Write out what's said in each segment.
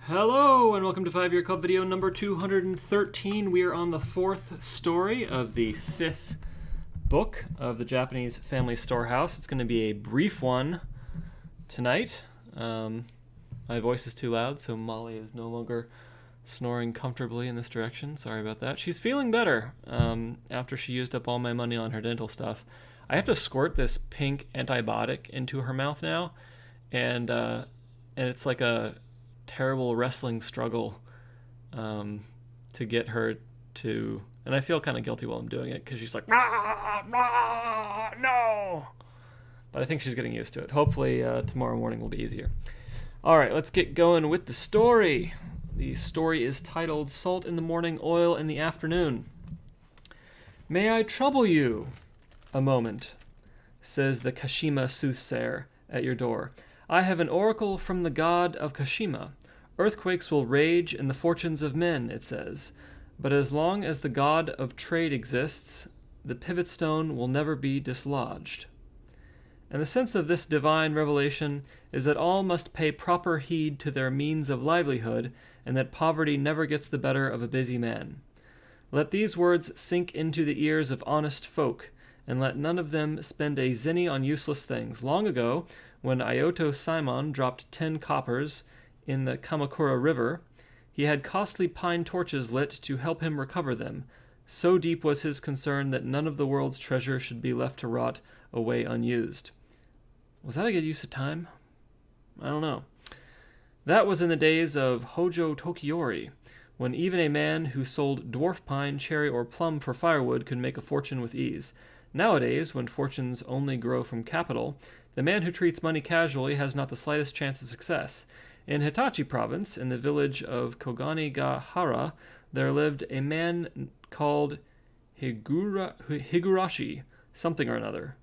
Hello, and welcome to 5 Year Club video number 213. We are on the fourth story of the fifth book of the Japanese Family Storehouse. It's going to be a brief one tonight. My voice is too loud, so Molly is no longer snoring comfortably in this direction. Sorry about that. She's feeling better after she used up all my money on her dental stuff. I have to squirt this pink antibiotic into her mouth now, and it's like a terrible wrestling struggle to get her to, and I feel kind of guilty while I'm doing it because she's like, "Ah, ah, no," but I think she's getting used to it. Hopefully tomorrow morning will be easier. All right, let's get going with the story. The story is titled Salt in the Morning, Oil in the Afternoon. "May I trouble you a moment," says the Kashima soothsayer at your door. "I have an oracle from the god of Kashima. Earthquakes will rage in the fortunes of men, it says, but as long as the god of trade exists, the pivot stone will never be dislodged. And the sense of this divine revelation is that all must pay proper heed to their means of livelihood, and that poverty never gets the better of a busy man. Let these words sink into the ears of honest folk, and let none of them spend a zenny on useless things. Long ago, when Ioto Simon dropped 10 coppers in the Kamakura River, he had costly pine torches lit to help him recover them. So deep was his concern that none of the world's treasure should be left to rot away unused." Was that a good use of time? I don't know. "That was in the days of Hojo Tokiori, when even a man who sold dwarf pine, cherry, or plum for firewood could make a fortune with ease. Nowadays, when fortunes only grow from capital, the man who treats money casually has not the slightest chance of success. In Hitachi province, in the village of Koganigahara, there lived a man called Higurashi something or another,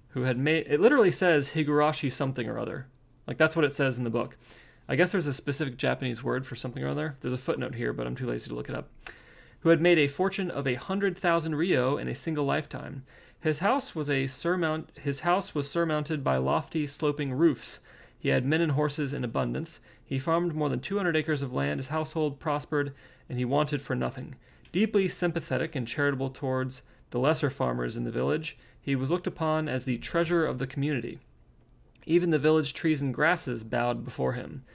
who had made... It literally says Higurashi something or other. Like, that's what it says in the book. I guess there's a specific Japanese word for something or other. There's a footnote here, but I'm too lazy to look it up. Who had made a fortune of 100,000 ryo in a single lifetime. His house was surmounted by lofty, sloping roofs. He had men and horses in abundance. He farmed more than 200 acres of land. His household prospered, and he wanted for nothing. Deeply sympathetic and charitable towards the lesser farmers in the village, he was looked upon as the treasure of the community. Even the village trees and grasses bowed before him.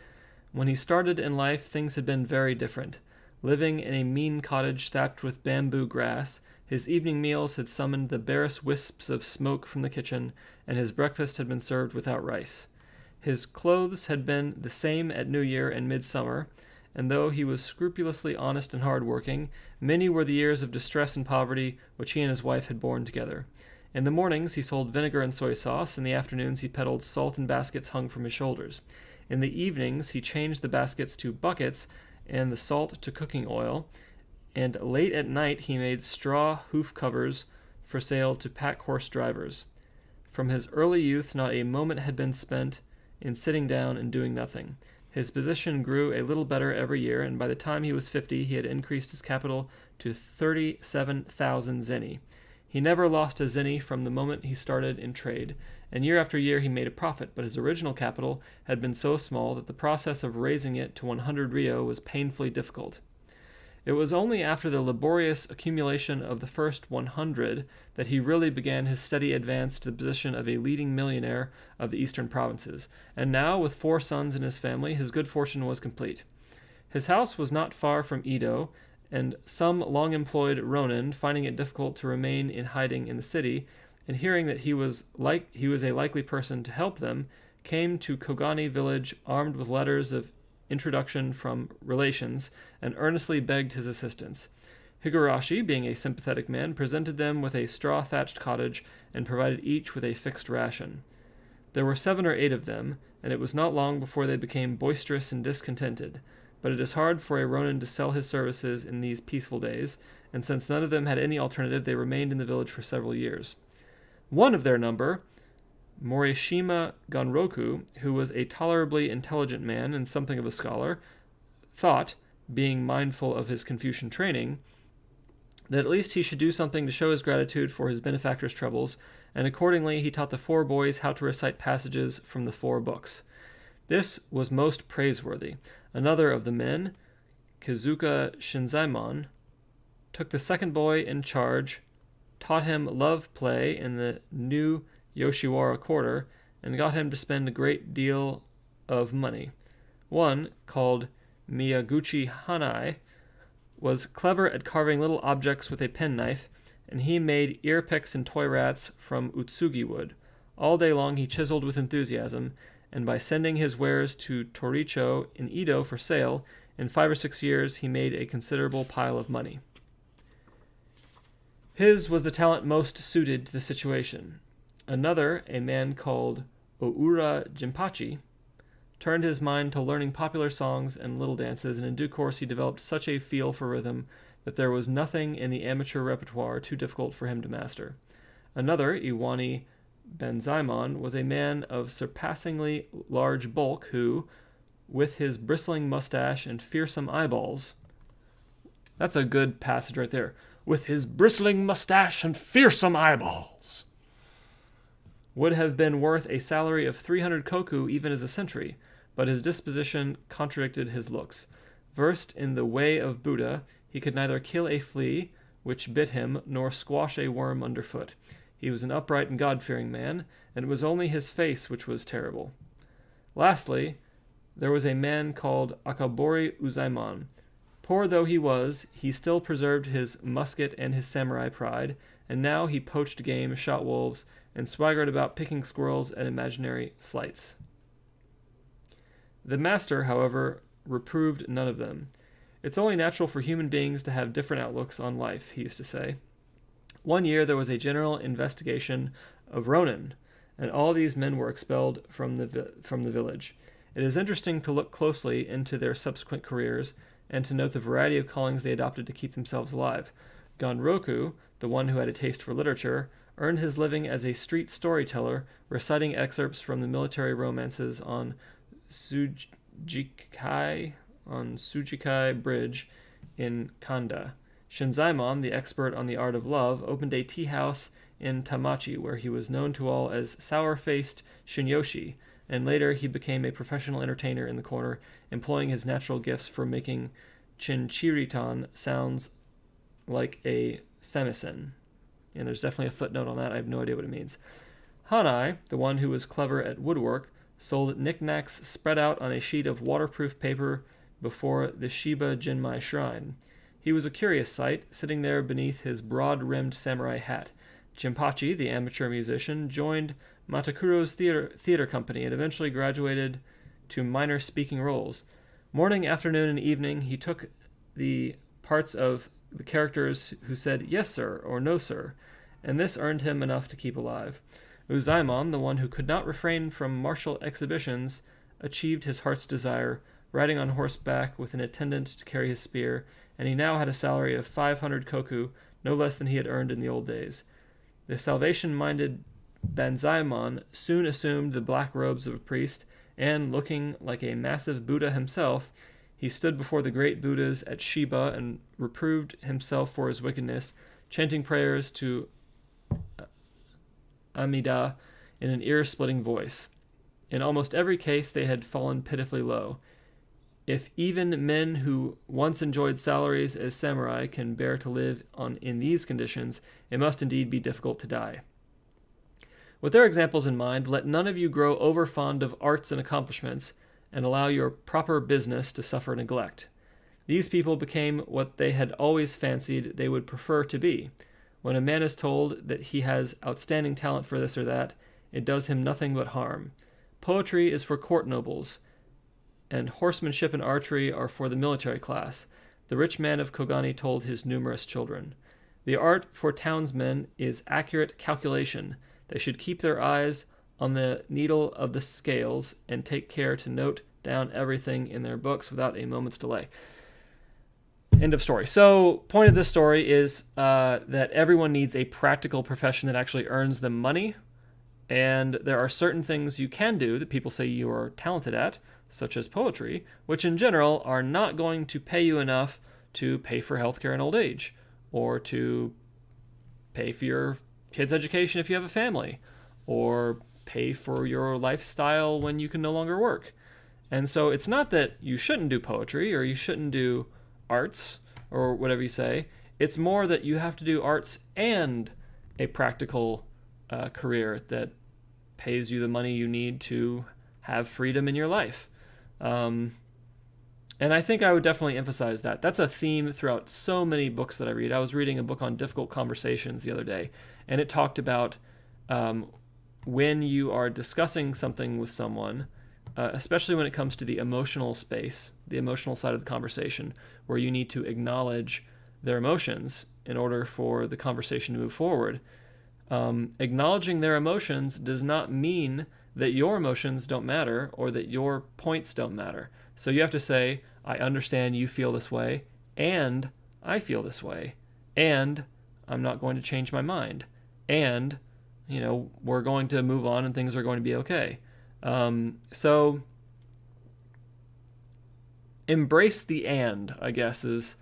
When he started in life, things had been very different. Living in a mean cottage thatched with bamboo grass, his evening meals had summoned the barest wisps of smoke from the kitchen, and his breakfast had been served without rice. His clothes had been the same at New Year and midsummer, and though he was scrupulously honest and hard-working, many were the years of distress and poverty which he and his wife had borne together. In the mornings he sold vinegar and soy sauce, in the afternoons he peddled salt in baskets hung from his shoulders. In the evenings he changed the baskets to buckets and the salt to cooking oil, and late at night he made straw hoof covers for sale to pack-horse drivers. From his early youth not a moment had been spent in sitting down and doing nothing. His position grew a little better every year, and by the time he was 50 he had increased his capital to 37,000 zeni. He never lost a zeni from the moment he started in trade, and year after year he made a profit, but his original capital had been so small that the process of raising it to 100 ryo was painfully difficult. It was only after the laborious accumulation of the first 100 that he really began his steady advance to the position of a leading millionaire of the eastern provinces, and now, with 4 sons in his family, his good fortune was complete. His house was not far from Edo, and some long-employed ronin, finding it difficult to remain in hiding in the city, and hearing that he was a likely person to help them, came to Kogani village armed with letters of introduction from relations, and earnestly begged his assistance. Higurashi, being a sympathetic man, presented them with a straw-thatched cottage and provided each with a fixed ration. There were 7 or 8 of them, and it was not long before they became boisterous and discontented. But it is hard for a ronin to sell his services in these peaceful days, and since none of them had any alternative, they remained in the village for several years. One of their number, Morishima Ganroku, who was a tolerably intelligent man and something of a scholar, thought, being mindful of his Confucian training, that at least he should do something to show his gratitude for his benefactor's troubles, and accordingly he taught the 4 boys how to recite passages from the 4 books. This was most praiseworthy. Another of the men, Kizuka Shinzaemon, took the second boy in charge, taught him love play in the new Yoshiwara quarter, and got him to spend a great deal of money. One, called Miyaguchi Hanai, was clever at carving little objects with a penknife, and he made ear picks and toy rats from utsugi wood. All day long he chiseled with enthusiasm, and by sending his wares to Toricho in Edo for sale, in 5 or 6 years he made a considerable pile of money. His was the talent most suited to the situation. Another, a man called Oura Jinpachi, turned his mind to learning popular songs and little dances, and in due course he developed such a feel for rhythm that there was nothing in the amateur repertoire too difficult for him to master. Another, Iwani Benzaimon, was a man of surpassingly large bulk who, with his bristling mustache and fearsome eyeballs... That's a good passage right there. With his bristling mustache and fearsome eyeballs, would have been worth a salary of 300 koku even as a sentry, but his disposition contradicted his looks. Versed in the way of Buddha, he could neither kill a flea which bit him nor squash a worm underfoot. He was an upright and God-fearing man, and it was only his face which was terrible. Lastly, there was a man called Akabori Uzaemon. Poor though he was, he still preserved his musket and his samurai pride, and now he poached game, shot wolves, and swaggered about picking squirrels at imaginary slights. The master, however, reproved none of them. It's only natural for human beings to have different outlooks on life, he used to say. One year there was a general investigation of Ronin, and all these men were expelled from the village. It is interesting to look closely into their subsequent careers, and to note the variety of callings they adopted to keep themselves alive. Ganroku, the one who had a taste for literature, earned his living as a street storyteller, reciting excerpts from the military romances on Tsujikai Bridge in Kanda. Shinzaemon, the expert on the art of love, opened a tea house in Tamachi, where he was known to all as sour-faced Shinyoshi, and later he became a professional entertainer in the corner, employing his natural gifts for making chinchiritan sounds like a samisen. And there's definitely a footnote on that. I have no idea what it means. Hanai, the one who was clever at woodwork, sold knickknacks spread out on a sheet of waterproof paper before the Shiba Jinmai shrine. He was a curious sight, sitting there beneath his broad-rimmed samurai hat. Jinpachi, the amateur musician, joined Matakuro's theater company and eventually graduated to minor speaking roles. Morning, afternoon, and evening, he took the parts of the characters who said "yes, sir," or "no, sir," and this earned him enough to keep alive. Uzaemon, the one who could not refrain from martial exhibitions, achieved his heart's desire, riding on horseback with an attendant to carry his spear, and he now had a salary of 500 koku, no less than he had earned in the old days. The salvation-minded Banzaemon soon assumed the black robes of a priest, and, looking like a massive Buddha himself, he stood before the great Buddhas at Shiba and reproved himself for his wickedness, chanting prayers to Amida in an ear-splitting voice. In almost every case they had fallen pitifully low. If even men who once enjoyed salaries as samurai can bear to live in these conditions, it must indeed be difficult to die. With their examples in mind, let none of you grow over-fond of arts and accomplishments, and allow your proper business to suffer neglect. These people became what they had always fancied they would prefer to be. When a man is told that he has outstanding talent for this or that, it does him nothing but harm. Poetry is for court nobles, and horsemanship and archery are for the military class, the rich man of Kogani told his numerous children. The art for townsmen is accurate calculation. They should keep their eyes on the needle of the scales and take care to note down everything in their books without a moment's delay. End of story. So, point of this story is that everyone needs a practical profession that actually earns them money, and there are certain things you can do that people say you are talented at, such as poetry, which in general are not going to pay you enough to pay for healthcare in old age, or to pay for your kids' education if you have a family, or pay for your lifestyle when you can no longer work. And so it's not that you shouldn't do poetry or you shouldn't do arts or whatever you say. It's more that you have to do arts and a practical career that pays you the money you need to have freedom in your life. And I think I would definitely emphasize that. That's a theme throughout so many books that I read. I was reading a book on difficult conversations the other day, and it talked about when you are discussing something with someone, especially when it comes to the emotional space, the emotional side of the conversation, where you need to acknowledge their emotions in order for the conversation to move forward. Acknowledging their emotions does not mean that your emotions don't matter or that your points don't matter. So you have to say, I understand you feel this way, and I feel this way, and I'm not going to change my mind, and, we're going to move on and things are going to be okay. So embrace the "and," I guess, is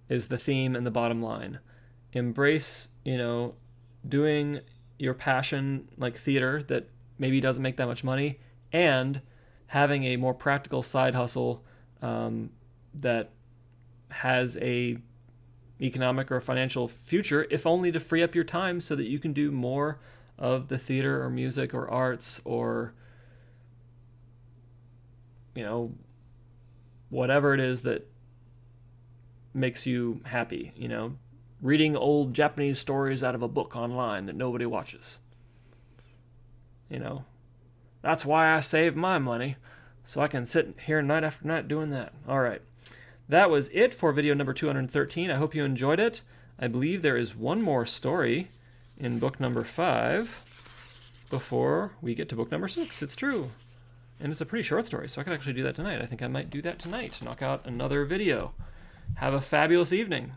the theme and the bottom line. Embrace, doing your passion, like theater, that maybe doesn't make that much money, and having a more practical side hustle that has a economic or financial future, if only to free up your time so that you can do more of the theater or music or arts or whatever it is that makes you happy. Reading old Japanese stories out of a book online that nobody watches. That's why I save my money, so I can sit here night after night doing that. All right. That was it for video number 213. I hope you enjoyed it. I believe there is one more story in book number 5 before we get to book number 6. It's true. And it's a pretty short story, so I could actually do that tonight. I think I might do that tonight, knock out another video. Have a fabulous evening.